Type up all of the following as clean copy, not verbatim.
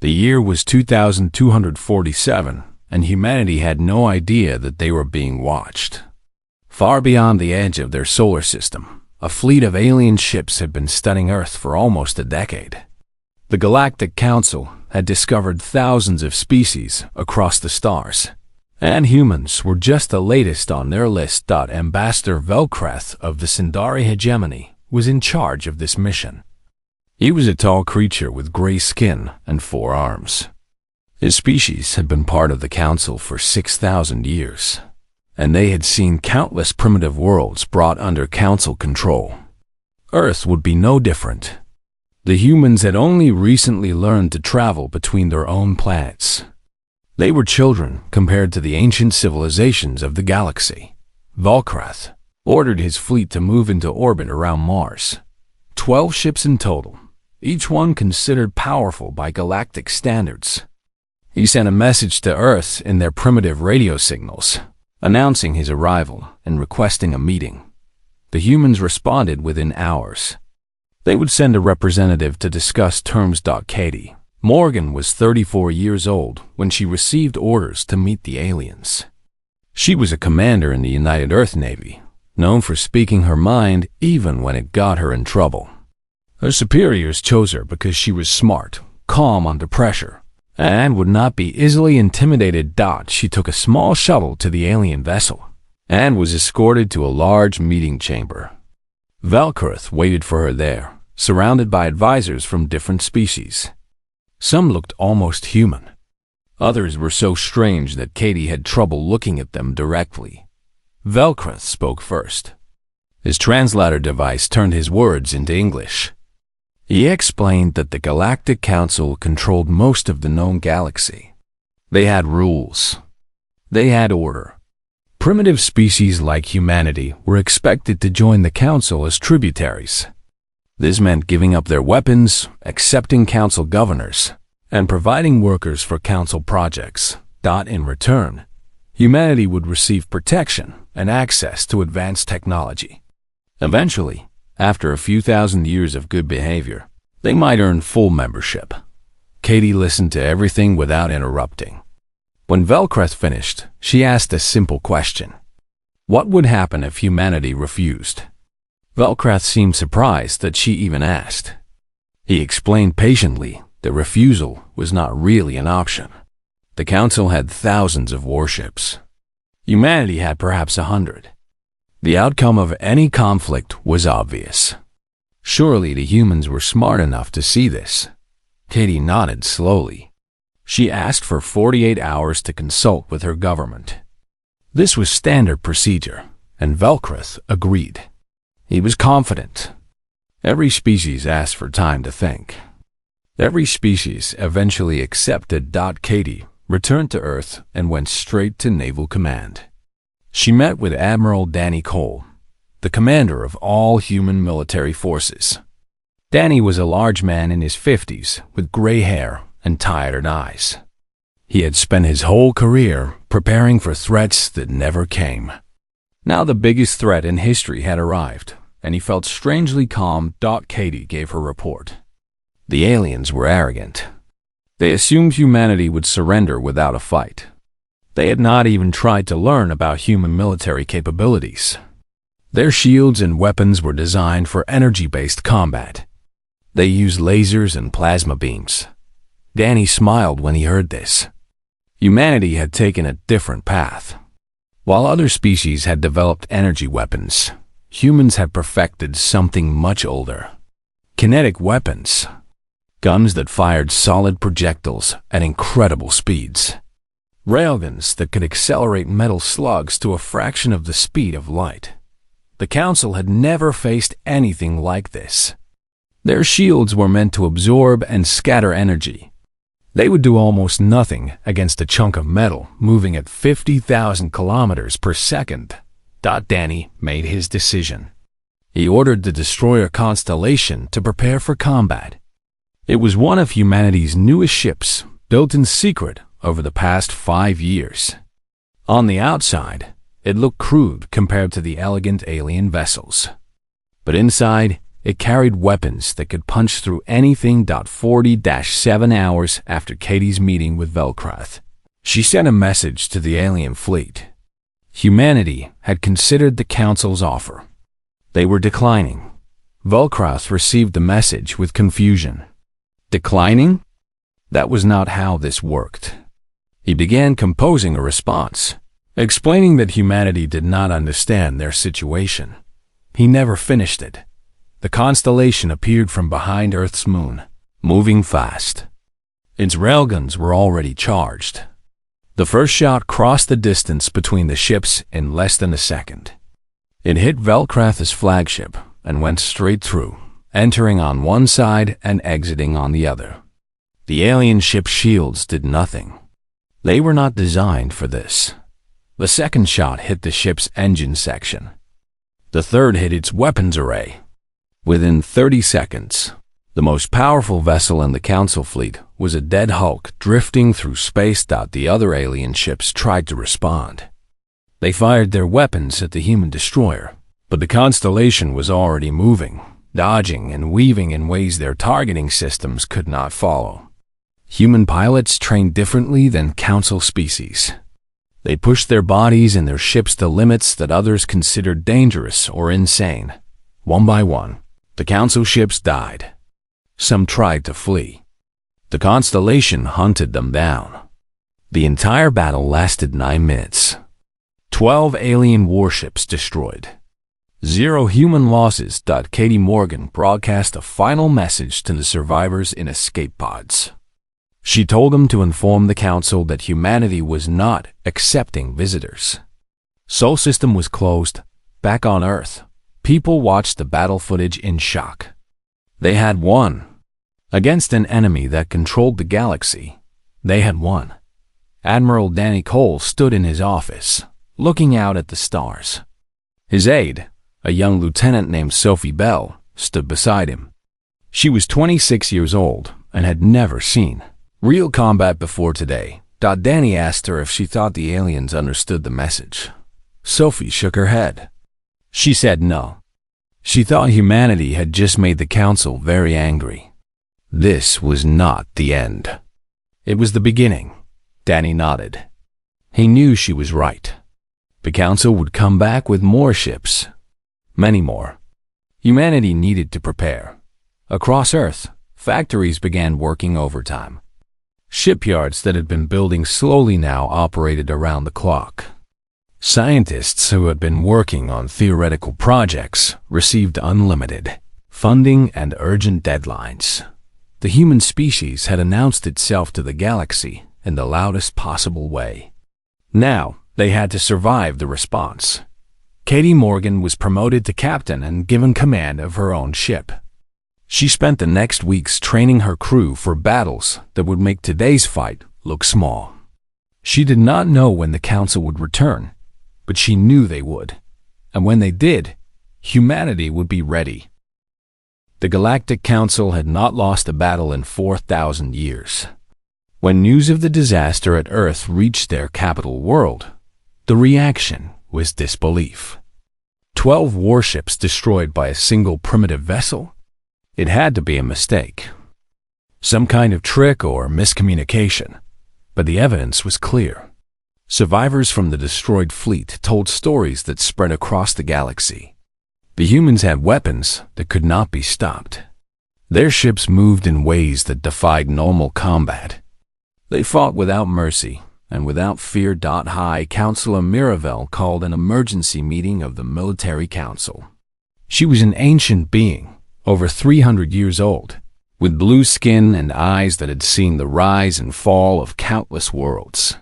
The year was 2247, and humanity had no idea that they were being watched. Far beyond the edge of their solar system, a fleet of alien ships had been studying Earth for almost a decade. The Galactic Council had discovered thousands of species across the stars, and humans were just the latest on their list. Ambassador Velkreth of the Sindari hegemony was in charge of this mission. He was a tall creature with gray skin and 4 arms. His species had been part of the Council for 6,000 years, and they had seen countless primitive worlds brought under Council control. Earth would be no different. The humans had only recently learned to travel between their own planets. They were children compared to the ancient civilizations of the galaxy. Velkreth ordered his fleet to move into orbit around Mars. 12 ships in total, each one considered powerful by galactic standards. He sent a message to Earth in their primitive radio signals, announcing his arrival and requesting a meeting. The humans responded within hours. They would send a representative to discuss terms. Katie Morgan was 34 years old when she received orders to meet the aliens. She was a commander in the United Earth Navy, known for speaking her mind even when it got her in trouble. Her superiors chose her because she was smart, calm under pressure, and would not be easily intimidated. She took a small shuttle to the alien vessel and was escorted to a large meeting chamber. Velkreth waited for her there, surrounded by advisors from different species. Some looked almost human. Others were so strange that Katie had trouble looking at them directly. Velkreth spoke first. His translator device turned his words into English. He explained that the Galactic Council controlled most of the known galaxy. They had rules. They had order. Primitive species like humanity were expected to join the Council as tributaries. This meant giving up their weapons, accepting Council governors, and providing workers for Council projects. In return, humanity would receive protection and access to advanced technology. Eventually, after a few thousand years of good behavior, they might earn full membership. Katie listened to everything without interrupting. When Velkreth finished, she asked a simple question. What would happen if humanity refused? Velkreth seemed surprised that she even asked. He explained patiently that refusal was not really an option. The Council had thousands of warships. Humanity had perhaps 100. The outcome of any conflict was obvious. Surely the humans were smart enough to see this. Katie nodded slowly. She asked for 48 hours to consult with her government. This was standard procedure, and Velkreth agreed. He was confident. Every species asked for time to think. Every species eventually accepted. Katie returned to Earth and went straight to Naval Command. She met with Admiral Danny Cole, the commander of all human military forces. Danny was a large man in his 50s with gray hair and tired eyes. He had spent his whole career preparing for threats that never came. Now the biggest threat in history had arrived, and he felt strangely calm. Katie gave her report. The aliens were arrogant. They assumed humanity would surrender without a fight. They had not even tried to learn about human military capabilities. Their shields and weapons were designed for energy-based combat. They used lasers and plasma beams. Danny smiled when he heard this. Humanity had taken a different path. While other species had developed energy weapons, humans had perfected something much older. Kinetic weapons. Guns that fired solid projectiles at incredible speeds. Railguns that could accelerate metal slugs to a fraction of the speed of light. The Council had never faced anything like this. Their shields were meant to absorb and scatter energy. They would do almost nothing against a chunk of metal moving at 50,000 kilometers per second. Danny made his decision. He ordered the destroyer Constellation to prepare for combat. It was one of humanity's newest ships, built in secret over the past 5 years. On the outside, it looked crude compared to the elegant alien vessels. But inside, It carried weapons that could punch through anything. 40-7 hours after Katie's meeting with Velkrath, she sent a message to the alien fleet. Humanity had considered the Council's offer. They were declining. Velkrath received the message with confusion. Declining? That was not how this worked. He began composing a response, explaining that humanity did not understand their situation. He never finished it. The constellation appeared from behind Earth's moon, moving fast. Its railguns were already charged. The first shot crossed the distance between the ships in less than a second. It hit Velkrath's flagship and went straight through, entering on one side and exiting on the other. The alien ship's shields did nothing. They were not designed for this. The second shot hit the ship's engine section. The third hit its weapons array. Within 30 seconds, the most powerful vessel in the Council fleet was a dead hulk drifting through space. The other alien ships tried to respond. They fired their weapons at the human destroyer, but the constellation was already moving, dodging and weaving in ways their targeting systems could not follow. Human pilots trained differently than Council species. They pushed their bodies and their ships to limits that others considered dangerous or insane. One by one, the Council ships died. Some tried to flee. The constellation hunted them down. The entire battle lasted 9 minutes. 12 alien warships destroyed. 0 human losses. Katie Morgan broadcast a final message to the survivors in escape pods. She told them to inform the Council that humanity was not accepting visitors. Sol system was closed. Back on Earth, people watched the battle footage in shock. They had won. Against an enemy that controlled the galaxy, they had won. Admiral Danny Cole stood in his office, looking out at the stars. His aide, a young lieutenant named Sophie Bell, stood beside him. She was 26 years old and had never seen real combat before today. Danny asked her if she thought the aliens understood the message. Sophie shook her head. She said no. She thought humanity had just made the Council very angry. This was not the end. It was the beginning. Danny nodded. He knew she was right. The Council would come back with more ships. Many more. Humanity needed to prepare. Across Earth, factories began working overtime. Shipyards that had been building slowly now operated around the clock. Scientists who had been working on theoretical projects received unlimited funding and urgent deadlines. The human species had announced itself to the galaxy in the loudest possible way. Now, they had to survive the response. Katie Morgan was promoted to captain and given command of her own ship. She spent the next weeks training her crew for battles that would make today's fight look small. She did not know when the Council would return, but she knew they would. And when they did, humanity would be ready. The Galactic Council had not lost a battle in 4,000 years. When news of the disaster at Earth reached their capital world, the reaction was disbelief. 12 warships destroyed by a single primitive vessel? It had to be a mistake. Some kind of trick or miscommunication. But the evidence was clear. Survivors from the destroyed fleet told stories that spread across the galaxy. The humans had weapons that could not be stopped. Their ships moved in ways that defied normal combat. They fought without mercy and without fear. High Counselor Miravel called an emergency meeting of the Military Council. She was an ancient being, over 300 years old, with blue skin and eyes that had seen the rise and fall of countless worlds.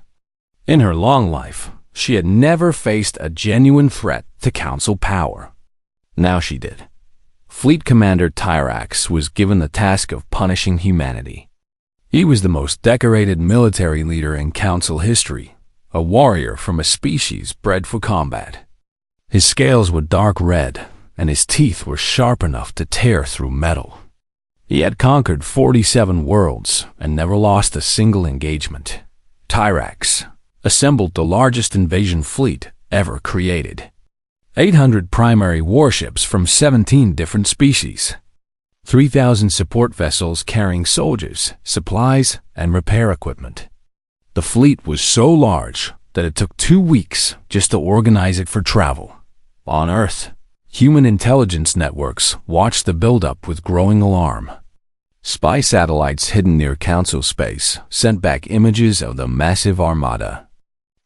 In her long life, she had never faced a genuine threat to Council power. Now she did. Fleet Commander Tyrax was given the task of punishing humanity. He was the most decorated military leader in Council history, a warrior from a species bred for combat. His scales were dark red, and his teeth were sharp enough to tear through metal. He had conquered 47 worlds and never lost a single engagement. Tyrax assembled the largest invasion fleet ever created. 800 primary warships from 17 different species, 3,000 support vessels carrying soldiers, supplies, and repair equipment. The fleet was so large that it took 2 weeks just to organize it for travel. On Earth, human intelligence networks watched the buildup with growing alarm. Spy satellites hidden near Council space sent back images of the massive armada.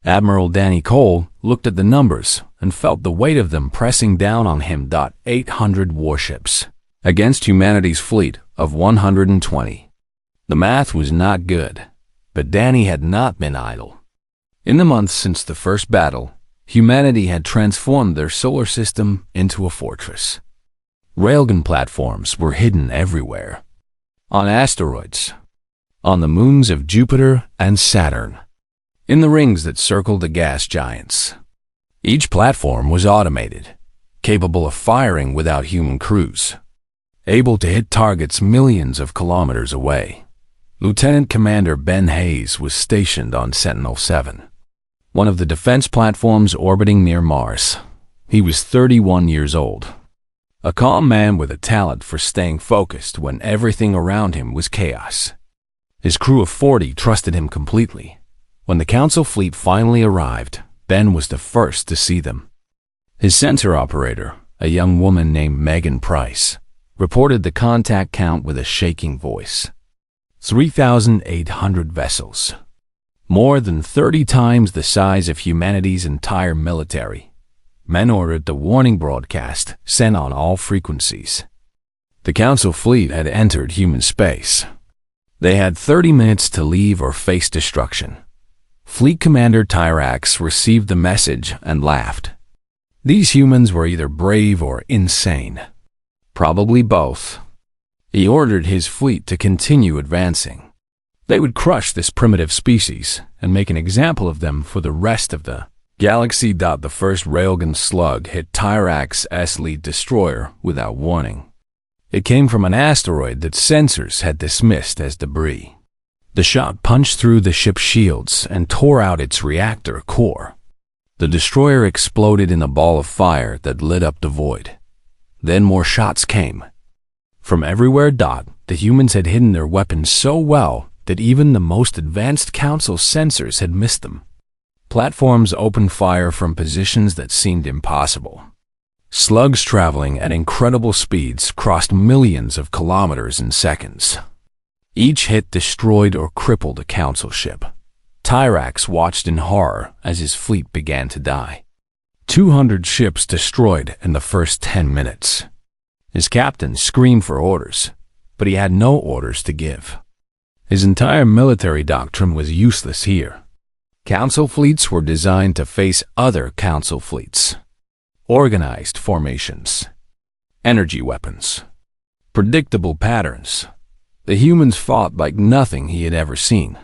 Admiral Danny Cole looked at the numbers and felt the weight of them pressing down on him. 800 warships against humanity's fleet of 120. The math was not good, but Danny had not been idle. In the months since the first battle, humanity had transformed their solar system into a fortress. Railgun platforms were hidden everywhere. On asteroids, on the moons of Jupiter and Saturn, in the rings that circled the gas giants. Each platform was automated, capable of firing without human crews, able to hit targets millions of kilometers away. Lieutenant Commander Ben Hayes was stationed on Sentinel-7, one of the defense platforms orbiting near Mars. He was 31 years old. A calm man with a talent for staying focused when everything around him was chaos. His crew of 40 trusted him completely. When the Council fleet finally arrived, Ben was the first to see them. His sensor operator, a young woman named Megan Price, reported the contact count with a shaking voice. 3,800 vessels. More than 30 times the size of humanity's entire military. Men ordered the warning broadcast sent on all frequencies. The Council fleet had entered human space. They had 30 minutes to leave or face destruction. Fleet Commander Tyrax received the message and laughed. These humans were either brave or insane. Probably both. He ordered his fleet to continue advancing. They would crush this primitive species and make an example of them for the rest of the galaxy. The first Railgun slug hit Tyrax's lead destroyer without warning. It came from an asteroid that sensors had dismissed as debris. The shot punched through the ship's shields and tore out its reactor core. The destroyer exploded in a ball of fire that lit up the void. Then more shots came. From everywhere. The humans had hidden their weapons so well that even the most advanced Council sensors had missed them. Platforms opened fire from positions that seemed impossible. Slugs traveling at incredible speeds crossed millions of kilometers in seconds. Each hit destroyed or crippled a Council ship. Tyrax watched in horror as his fleet began to die. 200 ships destroyed in the first 10 minutes. His captain screamed for orders, but he had no orders to give. His entire military doctrine was useless here. Council fleets were designed to face other Council fleets. Organized formations. Energy weapons. Predictable patterns. The humans fought like nothing he had ever seen.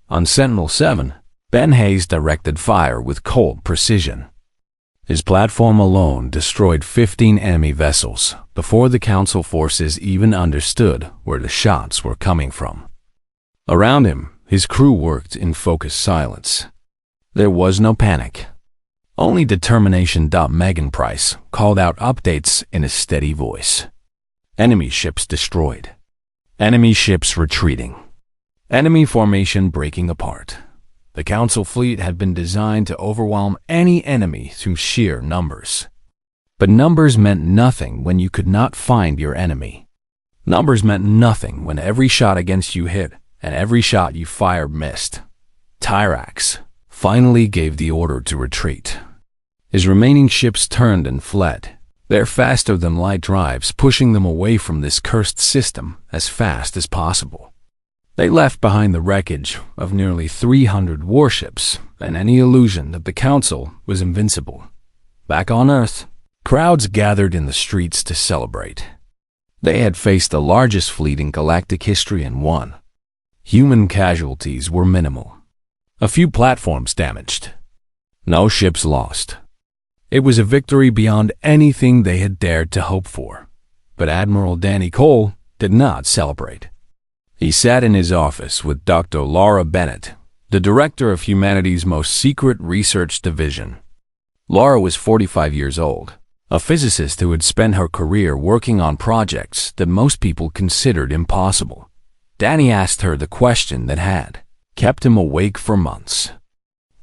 On Sentinel-7, Ben Hayes directed fire with cold precision. His platform alone destroyed 15 enemy vessels before the Council forces even understood where the shots were coming from. Around him, his crew worked in focused silence. There was no panic. Only determination. Megan Price called out updates in a steady voice. Enemy ships destroyed. Enemy ships retreating. Enemy formation breaking apart. The Council fleet had been designed to overwhelm any enemy through sheer numbers. But numbers meant nothing when you could not find your enemy. Numbers meant nothing when every shot against you hit and every shot you fired missed. Tyrax finally gave the order to retreat. His remaining ships turned and fled. They're faster than light drives, pushing them away from this cursed system as fast as possible. They left behind the wreckage of nearly 300 warships and any illusion that the Council was invincible. Back on Earth, crowds gathered in the streets to celebrate. They had faced the largest fleet in galactic history and won. Human casualties were minimal. A few platforms damaged. No ships lost. It was a victory beyond anything they had dared to hope for. But Admiral Danny Cole did not celebrate. He sat in his office with Dr. Laura Bennett, the director of humanity's most secret research division. Laura was 45 years old, a physicist who had spent her career working on projects that most people considered impossible. Danny asked her the question that had kept him awake for months.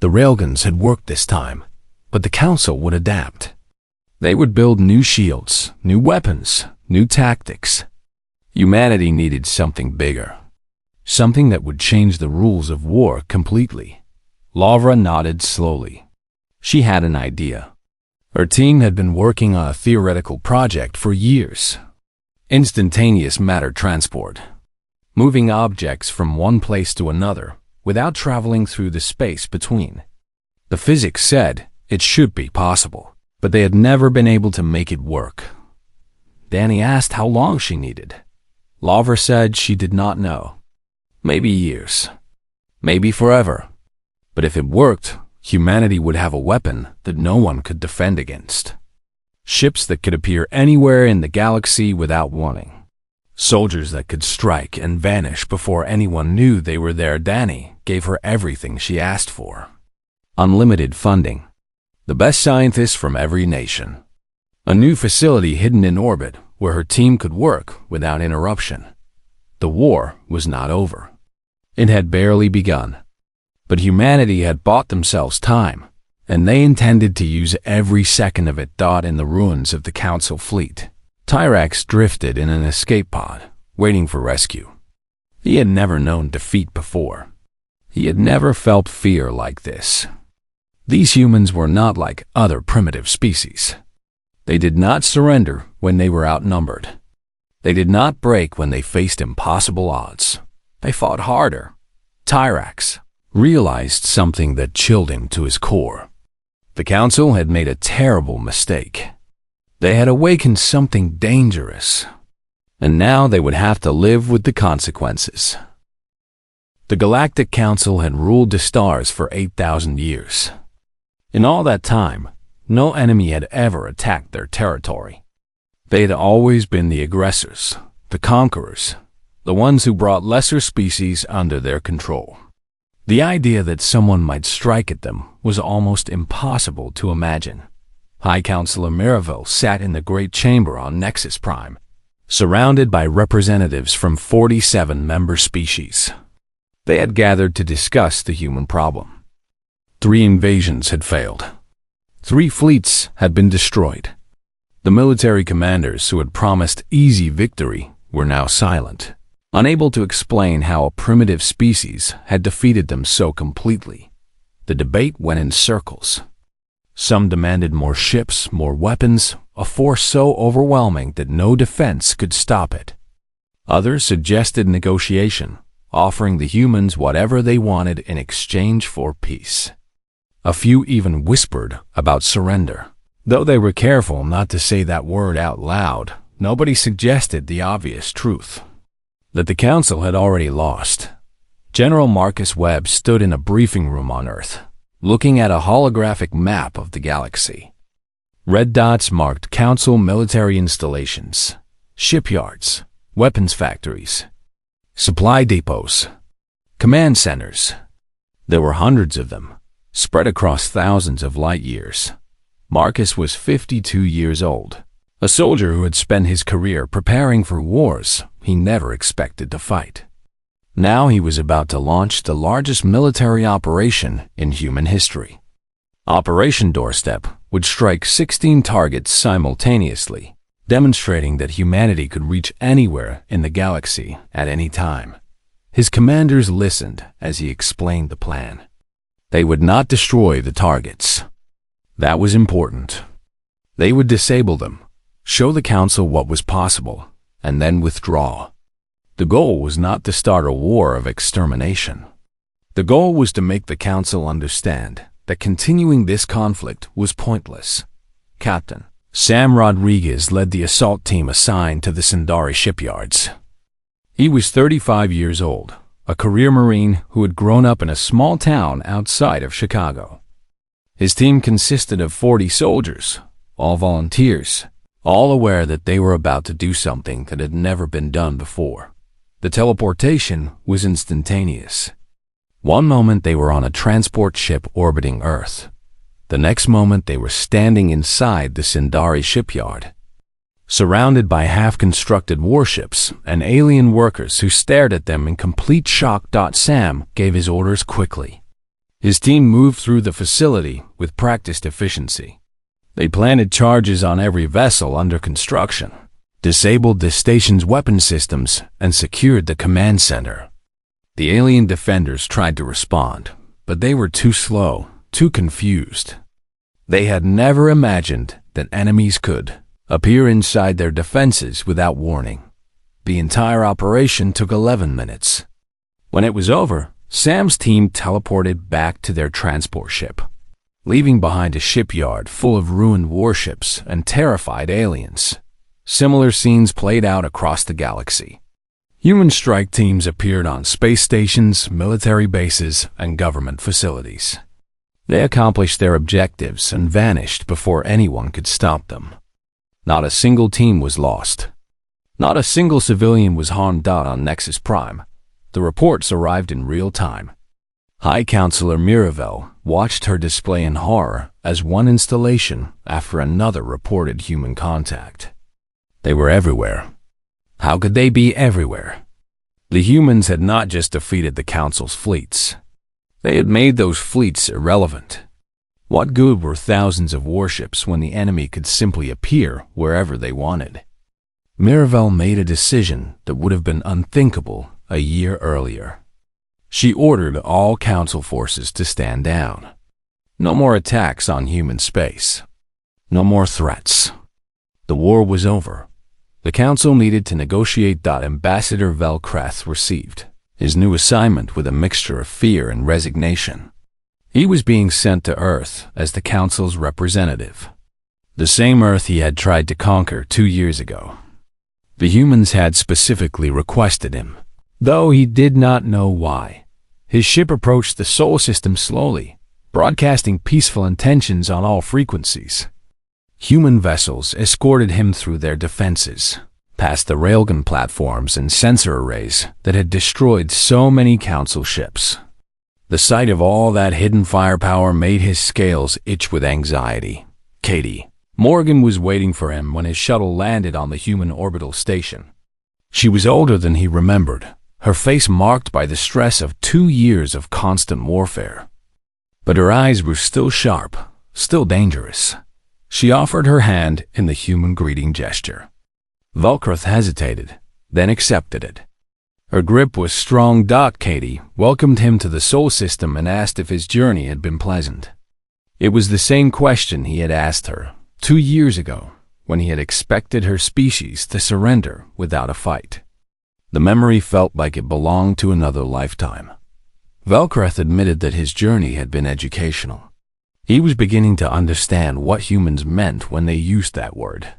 The Railguns had worked this time, but the Council would adapt. They would build new shields, new weapons, new tactics. Humanity needed something bigger, something that would change the rules of war completely. Laura nodded slowly. She had an idea. Her team had been working on a theoretical project for years. Instantaneous matter transport. Moving objects from one place to another without traveling through the space between. The physics said it should be possible, but they had never been able to make it work. Danny asked how long she needed. Laura said she did not know. Maybe years. Maybe forever. But if it worked, humanity would have a weapon that no one could defend against. Ships that could appear anywhere in the galaxy without warning. Soldiers that could strike and vanish before anyone knew they were there. Danny gave her everything she asked for. Unlimited funding. The best scientists from every nation. A new facility hidden in orbit where her team could work without interruption. The war was not over. It had barely begun. But humanity had bought themselves time, and they intended to use every second of it. In the ruins of the Council fleet, Tyrax drifted in an escape pod, waiting for rescue. He had never known defeat before. He had never felt fear like this. These humans were not like other primitive species. They did not surrender when they were outnumbered. They did not break when they faced impossible odds. They fought harder. Tyrax realized something that chilled him to his core. The Council had made a terrible mistake. They had awakened something dangerous, and now they would have to live with the consequences. The Galactic Council had ruled the stars for 8,000 years. In all that time, no enemy had ever attacked their territory. They had always been the aggressors, the conquerors, the ones who brought lesser species under their control. The idea that someone might strike at them was almost impossible to imagine. High Counselor Miravel sat in the Great Chamber on Nexus Prime, surrounded by representatives from 47 member species. They had gathered to discuss the human problem. 3 invasions had failed. 3 fleets had been destroyed. The military commanders who had promised easy victory were now silent, unable to explain how a primitive species had defeated them so completely. The debate went in circles. Some demanded more ships, more weapons, a force so overwhelming that no defense could stop it. Others suggested negotiation, offering the humans whatever they wanted in exchange for peace. A few even whispered about surrender. Though they were careful not to say that word out loud, nobody suggested the obvious truth: that the Council had already lost. General Marcus Webb stood in a briefing room on Earth, looking at a holographic map of the galaxy. Red dots marked Council military installations, shipyards, weapons factories, supply depots, command centers. There were hundreds of them, spread across thousands of light years. Marcus was 52 years old, a soldier who had spent his career preparing for wars he never expected to fight. Now he was about to launch the largest military operation in human history. Operation Doorstep would strike 16 targets simultaneously, demonstrating that humanity could reach anywhere in the galaxy at any time. His commanders listened as he explained the plan. They would not destroy the targets. That was important. They would disable them, show the Council what was possible, and then withdraw. The goal was not to start a war of extermination. The goal was to make the Council understand that continuing this conflict was pointless. Captain Sam Rodriguez led the assault team assigned to the Sindari shipyards. He was 35 years old, a career Marine who had grown up in a small town outside of Chicago. His team consisted of 40 soldiers, all volunteers, all aware that they were about to do something that had never been done before. The teleportation was instantaneous. One moment they were on a transport ship orbiting Earth. The next moment they were standing inside the Sindari shipyard, surrounded by half-constructed warships and alien workers who stared at them in complete shock. Sam gave his orders quickly. His team moved through the facility with practiced efficiency. They planted charges on every vessel under construction, disabled the station's weapon systems, and secured the command center. The alien defenders tried to respond, but they were too slow, too confused. They had never imagined that enemies could appear inside their defenses without warning. The entire operation took 11 minutes. When it was over, Sam's team teleported back to their transport ship, leaving behind a shipyard full of ruined warships and terrified aliens. Similar scenes played out across the galaxy. Human strike teams appeared on space stations, military bases, and government facilities. They accomplished their objectives and vanished before anyone could stop them. Not a single team was lost. Not a single civilian was harmed. On Nexus Prime, the reports arrived in real time. High Counselor Miravel watched her display in horror as one installation after another reported human contact. They were everywhere. How could they be everywhere? The humans had not just defeated the Council's fleets. They had made those fleets irrelevant. What good were thousands of warships when the enemy could simply appear wherever they wanted? Miravel made a decision that would have been unthinkable a year earlier. She ordered all Council forces to stand down. No more attacks on human space. No more threats. The war was over. The Council needed to negotiate. Ambassador Velkreth received his new assignment with a mixture of fear and resignation. He was being sent to Earth as the Council's representative, the same Earth he had tried to conquer 2 years ago. The humans had specifically requested him, though he did not know why. His ship approached the Sol system slowly, broadcasting peaceful intentions on all frequencies. Human vessels escorted him through their defenses, past the railgun platforms and sensor arrays that had destroyed so many Council ships. The sight of all that hidden firepower made his scales itch with anxiety. Katie Morgan was waiting for him when his shuttle landed on the human orbital station. She was older than he remembered, her face marked by the stress of 2 years of constant warfare. But her eyes were still sharp, still dangerous. She offered her hand in the human greeting gesture. Velkreth hesitated, then accepted it. Her grip was strong. Katie welcomed him to the Sol system and asked if his journey had been pleasant. It was the same question he had asked her 2 years ago, when he had expected her species to surrender without a fight. The memory felt like it belonged to another lifetime. Velkreth admitted that his journey had been educational. He was beginning to understand what humans meant when they used that word.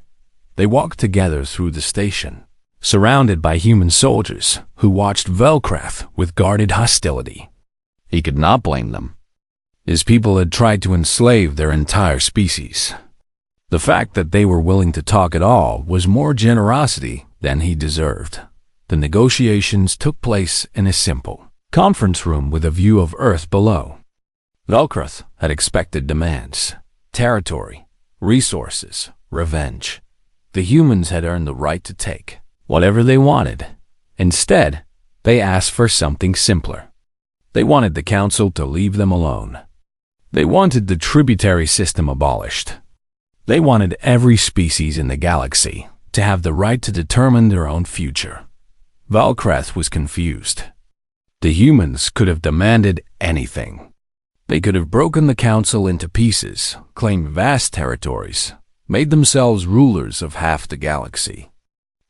They walked together through the station, surrounded by human soldiers who watched Velkreth with guarded hostility. He could not blame them. His people had tried to enslave their entire species. The fact that they were willing to talk at all was more generosity than he deserved. The negotiations took place in a simple conference room with a view of Earth below. Velkreth had expected demands: territory, resources, revenge. The humans had earned the right to take whatever they wanted. Instead, they asked for something simpler. They wanted the Council to leave them alone. They wanted the tributary system abolished. They wanted every species in the galaxy to have the right to determine their own future. Velkreth was confused. The humans could have demanded anything. They could have broken the Council into pieces, claimed vast territories, made themselves rulers of half the galaxy.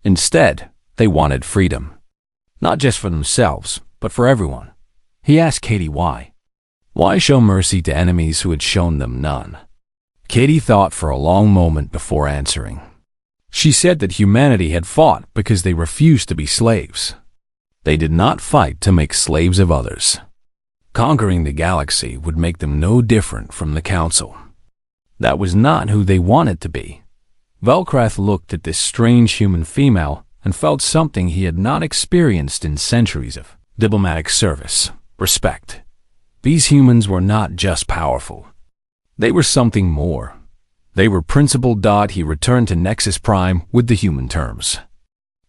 Instead, they wanted freedom. Not just for themselves, but for everyone. He asked Katie why. Why show mercy to enemies who had shown them none? Katie thought for a long moment before answering. She said that humanity had fought because they refused to be slaves. They did not fight to make slaves of others. Conquering the galaxy would make them no different from the Council. That was not who they wanted to be. Velkreth looked at this strange human female and felt something he had not experienced in centuries of diplomatic service: respect. These humans were not just powerful. They were something more. They were Principal. He returned to Nexus Prime with the human terms.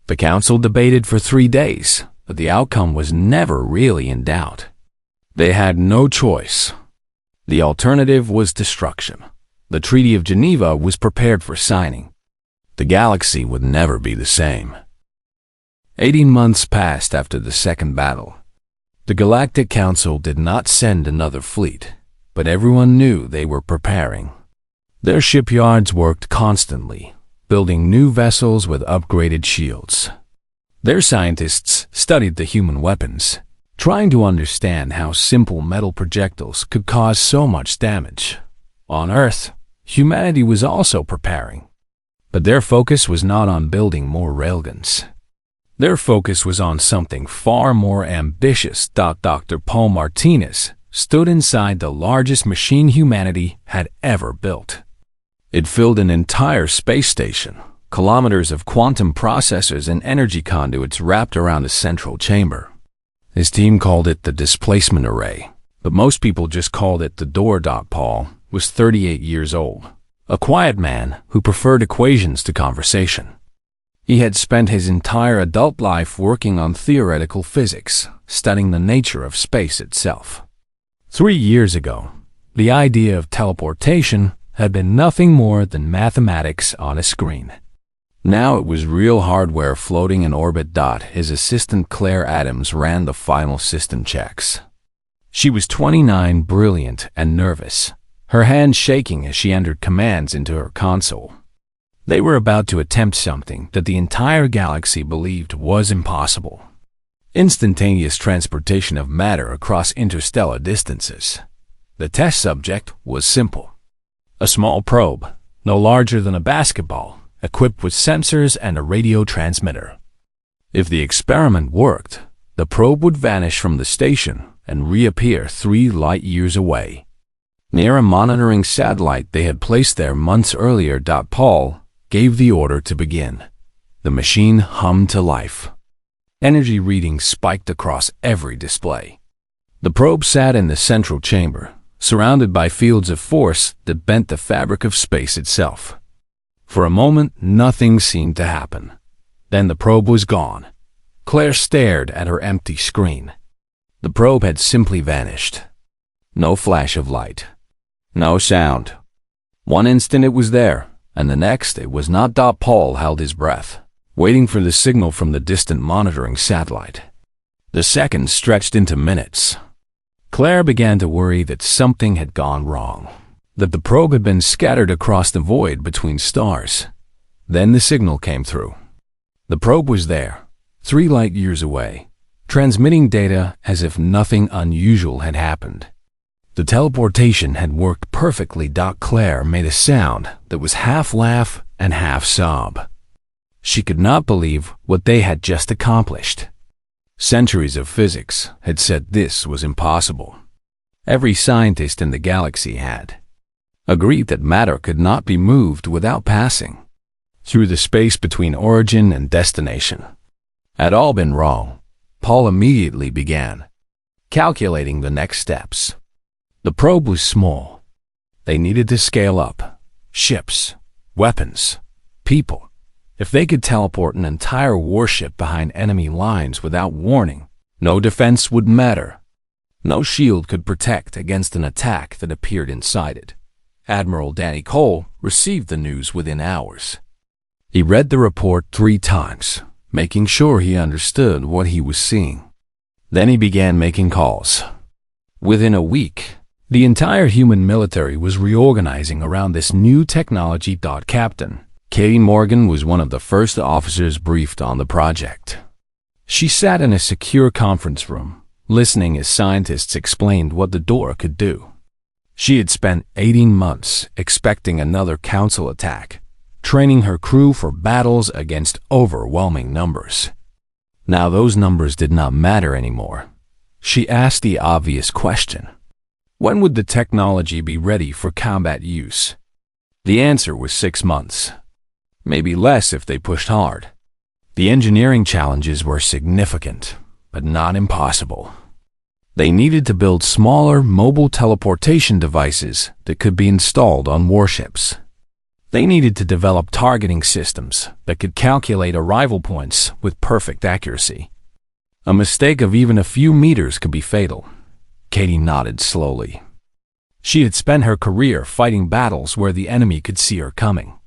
The council debated for 3 days, but the outcome was never really in doubt. They had no choice. The alternative was destruction. The Treaty of Geneva was prepared for signing. The galaxy would never be the same. 18 months passed after the second battle. The Galactic Council did not send another fleet, but everyone knew they were preparing. Their shipyards worked constantly, building new vessels with upgraded shields. Their scientists studied the human weapons, trying to understand how simple metal projectiles could cause so much damage. On Earth, humanity was also preparing. But their focus was not on building more railguns. Their focus was on something far more ambitious. Dr. Paul Martinez stood inside the largest machine humanity had ever built. It filled an entire space station, kilometers of quantum processors and energy conduits wrapped around a central chamber. His team called it the displacement array, but most people just called it the door. Paul was 38 years old, a quiet man who preferred equations to conversation. He had spent his entire adult life working on theoretical physics, studying the nature of space itself. 3 years ago, the idea of teleportation had been nothing more than mathematics on a screen. Now it was real hardware floating in orbit. His assistant Claire Adams ran the final system checks. She was 29, brilliant and nervous, her hands shaking as she entered commands into her console. They were about to attempt something that the entire galaxy believed was impossible: instantaneous transportation of matter across interstellar distances. The test subject was simple: a small probe, no larger than a basketball, equipped with sensors and a radio transmitter. If the experiment worked, the probe would vanish from the station and reappear 3 light-years away, near a monitoring satellite they had placed there months earlier. Paul gave the order to begin. The machine hummed to life. Energy readings spiked across every display. The probe sat in the central chamber, surrounded by fields of force that bent the fabric of space itself. For a moment, nothing seemed to happen. Then the probe was gone. Claire stared at her empty screen. The probe had simply vanished. No flash of light. No sound. One instant it was there, and the next it was not. Paul held his breath, waiting for the signal from the distant monitoring satellite. The seconds stretched into minutes. Claire began to worry that something had gone wrong, that the probe had been scattered across the void between stars. Then the signal came through. The probe was there, 3 light-years away, transmitting data as if nothing unusual had happened. The teleportation had worked perfectly. Claire made a sound that was half laugh and half sob. She could not believe what they had just accomplished. Centuries of physics had said this was impossible. Every scientist in the galaxy had agreed that matter could not be moved without passing through the space between origin and destination. Had all been wrong. Paul immediately began calculating the next steps. The probe was small. They needed to scale up. Ships, weapons, people. If they could teleport an entire warship behind enemy lines without warning, no defense would matter. No shield could protect against an attack that appeared inside it. Admiral Danny Cole received the news within hours. He read the report 3 times, making sure he understood what he was seeing. Then he began making calls. Within a week, the entire human military was reorganizing around this new technology. Captain Kay Morgan was one of the first officers briefed on the project. She sat in a secure conference room, listening as scientists explained what the door could do. She had spent 18 months expecting another council attack, training her crew for battles against overwhelming numbers. Now those numbers did not matter anymore. She asked the obvious question: when would the technology be ready for combat use? The answer was 6 months. Maybe less if they pushed hard. The engineering challenges were significant, but not impossible. They needed to build smaller, mobile teleportation devices that could be installed on warships. They needed to develop targeting systems that could calculate arrival points with perfect accuracy. A mistake of even a few meters could be fatal. Katie nodded slowly. She had spent her career fighting battles where the enemy could see her coming,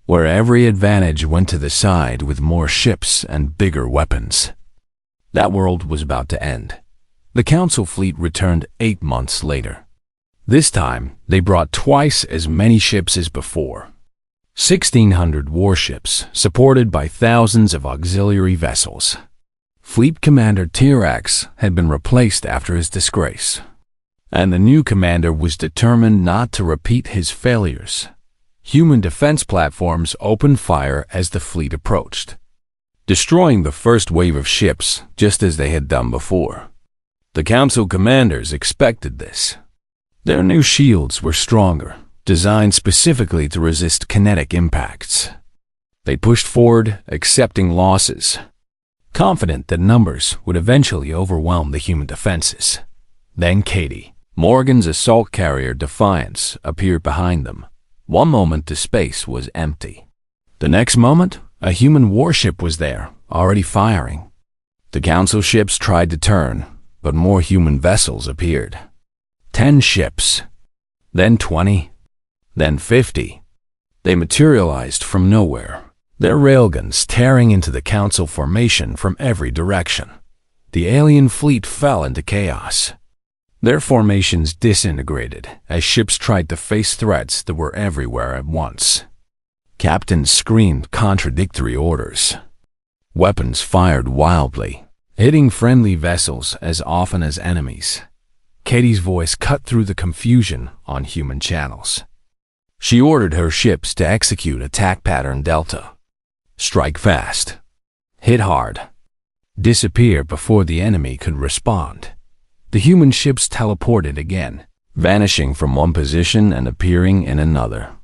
where every advantage went to the side with more ships and bigger weapons. That world was about to end. The Council fleet returned 8 months later. This time, they brought twice as many ships as before. 1,600 warships, supported by thousands of auxiliary vessels. Fleet Commander Tirax had been replaced after his disgrace, and the new commander was determined not to repeat his failures. Human defense platforms opened fire as the fleet approached, destroying the first wave of ships just as they had done before. The Council commanders expected this. Their new shields were stronger, designed specifically to resist kinetic impacts. They pushed forward, accepting losses, confident that numbers would eventually overwhelm the human defenses. Then Katie, Morgan's assault carrier Defiance, appeared behind them. One moment the space was empty. The next moment, a human warship was there, already firing. The Council ships tried to turn, but more human vessels appeared. 10 ships, then 20, then 50. They materialized from nowhere, their railguns tearing into the Council formation from every direction. The alien fleet fell into chaos. Their formations disintegrated as ships tried to face threats that were everywhere at once. Captains screamed contradictory orders. Weapons fired wildly, hitting friendly vessels as often as enemies. Katie's voice cut through the confusion on human channels. She ordered her ships to execute attack pattern Delta. Strike fast. Hit hard. Disappear before the enemy could respond. The human ships teleported again, vanishing from one position and appearing in another.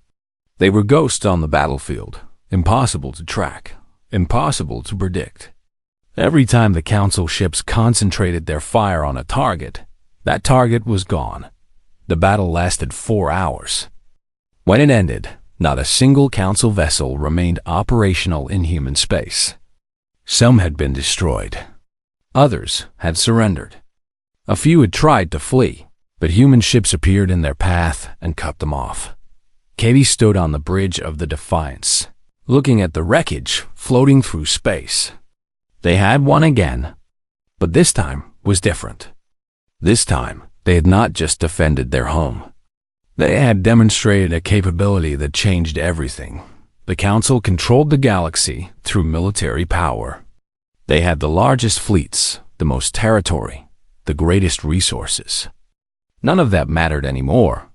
They were ghosts on the battlefield, impossible to track, impossible to predict. Every time the Council ships concentrated their fire on a target, that target was gone. The battle lasted 4 hours. When it ended, not a single Council vessel remained operational in human space. Some had been destroyed. Others had surrendered. A few had tried to flee, but human ships appeared in their path and cut them off. Katie stood on the bridge of the Defiance, looking at the wreckage floating through space. They had won again, but this time was different. This time, they had not just defended their home. They had demonstrated a capability that changed everything. The Council controlled the galaxy through military power. They had the largest fleets, the most territory, the greatest resources. None of that mattered anymore.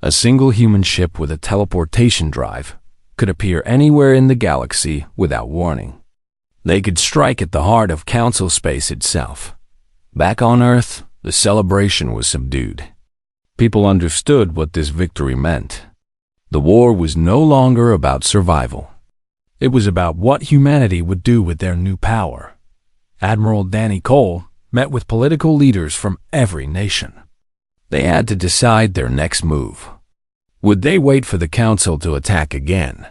A single human ship with a teleportation drive could appear anywhere in the galaxy without warning. They could strike at the heart of Council space itself. Back on Earth, the celebration was subdued. People understood what this victory meant. The war was no longer about survival. It was about what humanity would do with their new power. Admiral Danny Cole met with political leaders from every nation. They had to decide their next move. Would they wait for the Council to attack again?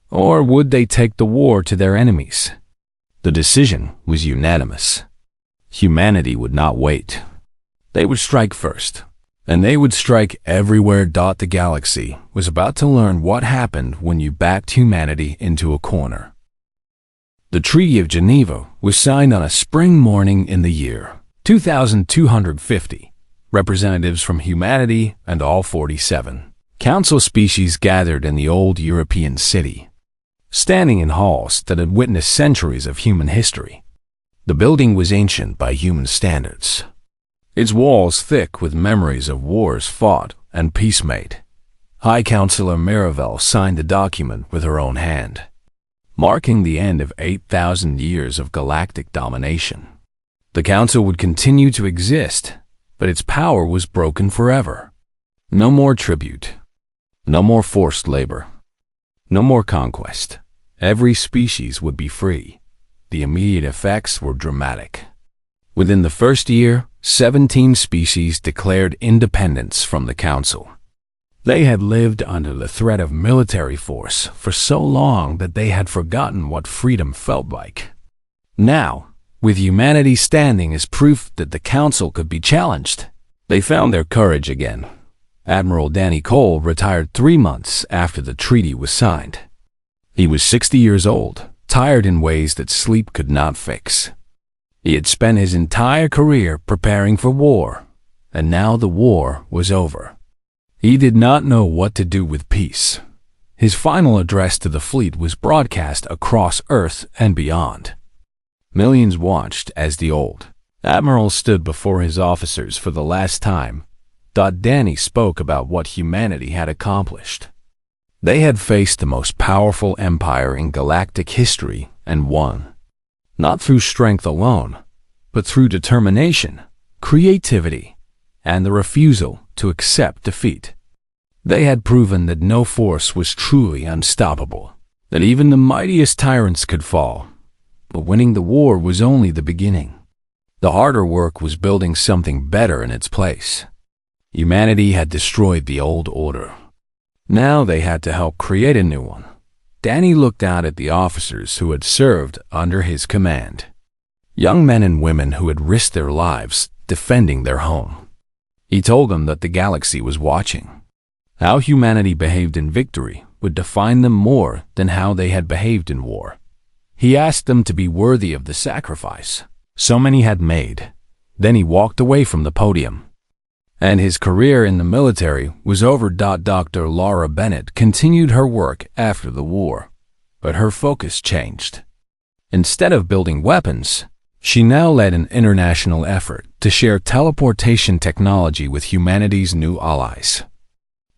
Or would they take the war to their enemies? The decision was unanimous. Humanity would not wait. They would strike first, and they would strike everywhere. The galaxy was about to learn what happened when you backed humanity into a corner. The Treaty of Geneva was signed on a spring morning in the year 2250. Representatives from humanity and all 47 Council species gathered in the old European city, standing in halls that had witnessed centuries of human history. The building was ancient by human standards, its walls thick with memories of wars fought and peace made. High Counselor Miravel signed the document with her own hand, marking the end of 8,000 years of galactic domination. The Council would continue to exist, but its power was broken forever. No more tribute. No more forced labor. No more conquest. Every species would be free. The immediate effects were dramatic. Within the first year, 17 species declared independence from the Council. They had lived under the threat of military force for so long that they had forgotten what freedom felt like. Now, with humanity standing as proof that the Council could be challenged, they found their courage again. Admiral Danny Cole retired 3 months after the treaty was signed. He was 60 years old, tired in ways that sleep could not fix. He had spent his entire career preparing for war, and now the war was over. He did not know what to do with peace. His final address to the fleet was broadcast across Earth and beyond. Millions watched as the old admiral stood before his officers for the last time. Danny spoke about what humanity had accomplished. They had faced the most powerful empire in galactic history and won. Not through strength alone, but through determination, creativity, and the refusal to accept defeat. They had proven that no force was truly unstoppable, that even the mightiest tyrants could fall. But winning the war was only the beginning. The harder work was building something better in its place. Humanity had destroyed the old order. Now they had to help create a new one. Danny looked out at the officers who had served under his command. Young men and women who had risked their lives defending their home. He told them that the galaxy was watching. How humanity behaved in victory would define them more than how they had behaved in war. He asked them to be worthy of the sacrifice so many had made. Then he walked away from the podium. And his career in the military was over. Dr. Laura Bennett continued her work after the war, but her focus changed. Instead of building weapons, she now led an international effort to share teleportation technology with humanity's new allies.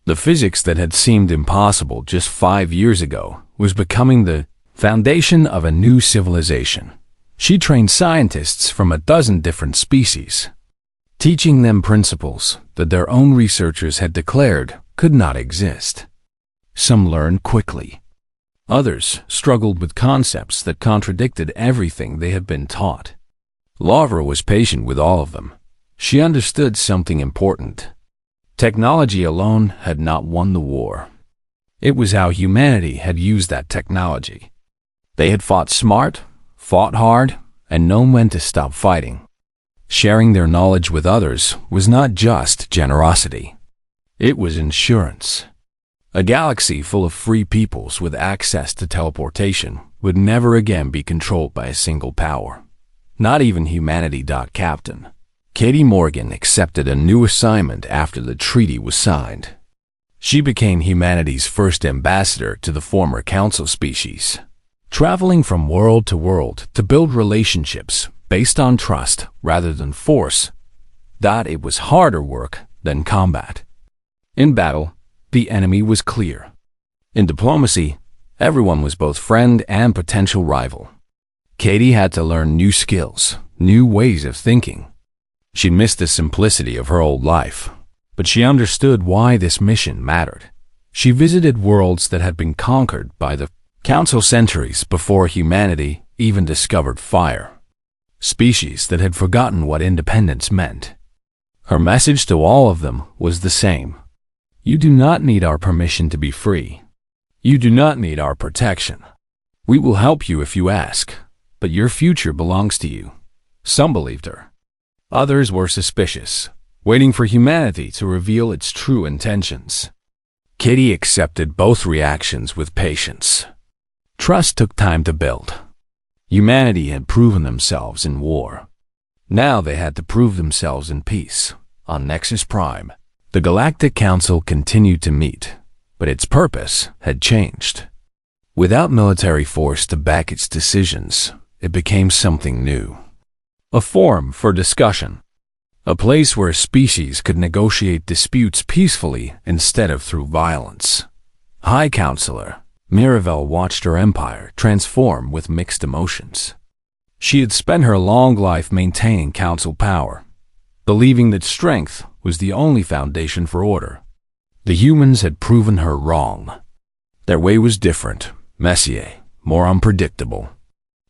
The physics that had seemed impossible just 5 years ago was becoming the foundation of a new civilization. She trained scientists from a dozen different species, teaching them principles that their own researchers had declared could not exist. Some learned quickly. Others struggled with concepts that contradicted everything they had been taught. Laura was patient with all of them. She understood something important. Technology alone had not won the war. It was how humanity had used that technology. They had fought smart, fought hard, and known when to stop fighting. Sharing their knowledge with others was not just generosity. It was insurance. A galaxy full of free peoples with access to teleportation would never again be controlled by a single power. Not even humanity. Captain Katie Morgan accepted a new assignment after the treaty was signed. She became humanity's first ambassador to the former Council species, traveling from world to build relationships based on trust rather than force. It was harder work than combat. In battle, the enemy was clear. In diplomacy, everyone was both friend and potential rival. Katie had to learn new skills, new ways of thinking. She missed the simplicity of her old life, but she understood why this mission mattered. She visited worlds that had been conquered by the Council centuries before humanity even discovered fire. Species that had forgotten what independence meant. Her message to all of them was the same. You do not need our permission to be free. You do not need our protection. We will help you if you ask, but your future belongs to you. Some believed her. Others were suspicious, waiting for humanity to reveal its true intentions. Katie accepted both reactions with patience. Trust took time to build. Humanity had proven themselves in war. Now they had to prove themselves in peace. On Nexus Prime, the Galactic Council continued to meet, but its purpose had changed. Without military force to back its decisions, it became something new. A forum for discussion. A place where species could negotiate disputes peacefully instead of through violence. High Counselor Mirabelle watched her empire transform with mixed emotions. She had spent her long life maintaining council power, believing that strength was the only foundation for order. The humans had proven her wrong. Their way was different, messier, more unpredictable.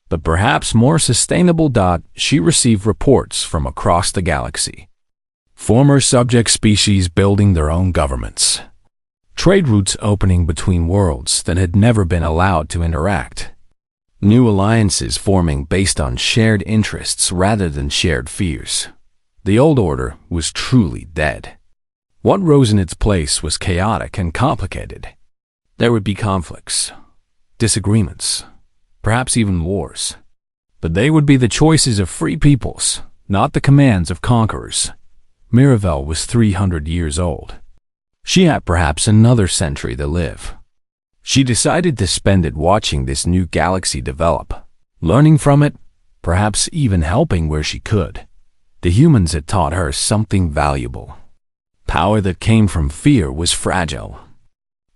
but perhaps more sustainable. She received reports from across the galaxy. Former subject species building their own governments. Trade routes opening between worlds that had never been allowed to interact. New alliances forming based on shared interests rather than shared fears. The old order was truly dead. What rose in its place was chaotic and complicated. There would be conflicts, disagreements, perhaps even wars. But they would be the choices of free peoples, not the commands of conquerors. Mirabelle was 300 years old. She had perhaps another century to live. She decided to spend it watching this new galaxy develop, learning from it, perhaps even helping where she could. The humans had taught her something valuable. Power that came from fear was fragile.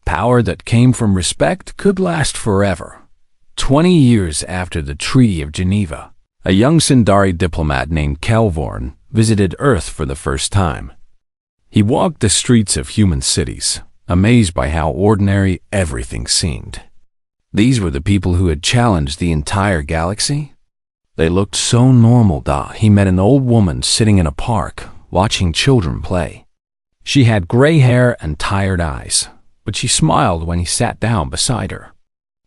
Power that came from respect could last forever. 20 years after the Treaty of Geneva, a young Sindari diplomat named Kelvorn visited Earth for the first time. He walked the streets of human cities, amazed by how ordinary everything seemed. These were the people who had challenged the entire galaxy. They looked so normal. He met an old woman sitting in a park, watching children play. She had gray hair and tired eyes, but she smiled when he sat down beside her.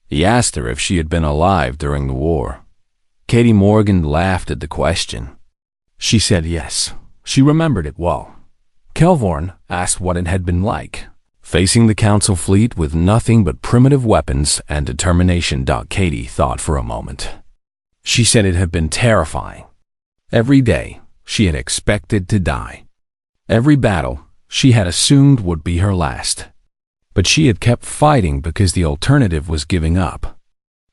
He asked her if she had been alive during the war. Katie Morgan laughed at the question. She said yes, she remembered it well. Kelvorn asked what it had been like, facing the Council fleet with nothing but primitive weapons and determination. Katie thought for a moment. She said it had been terrifying. Every day, she had expected to die. Every battle, she had assumed would be her last. But she had kept fighting because the alternative was giving up.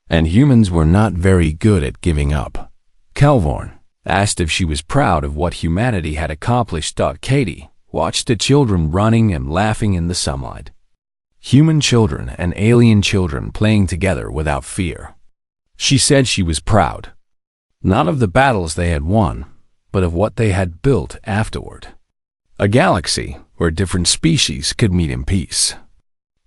And humans were not very good at giving up. Kelvorn asked if she was proud of what humanity had accomplished. Katie watched the children running and laughing in the sunlight. Human children and alien children playing together without fear. She said she was proud, not of the battles they had won, but of what they had built afterward. A galaxy where different species could meet in peace,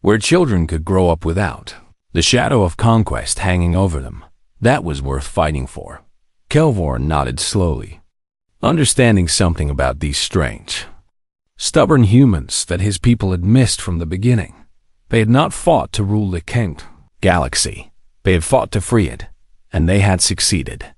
where children could grow up without the shadow of conquest hanging over them. That was worth fighting for. Kelvorn nodded slowly, understanding something about these strange, stubborn humans that his people had missed from the beginning. They had not fought to rule the Kent galaxy. They had fought to free it, and they had succeeded.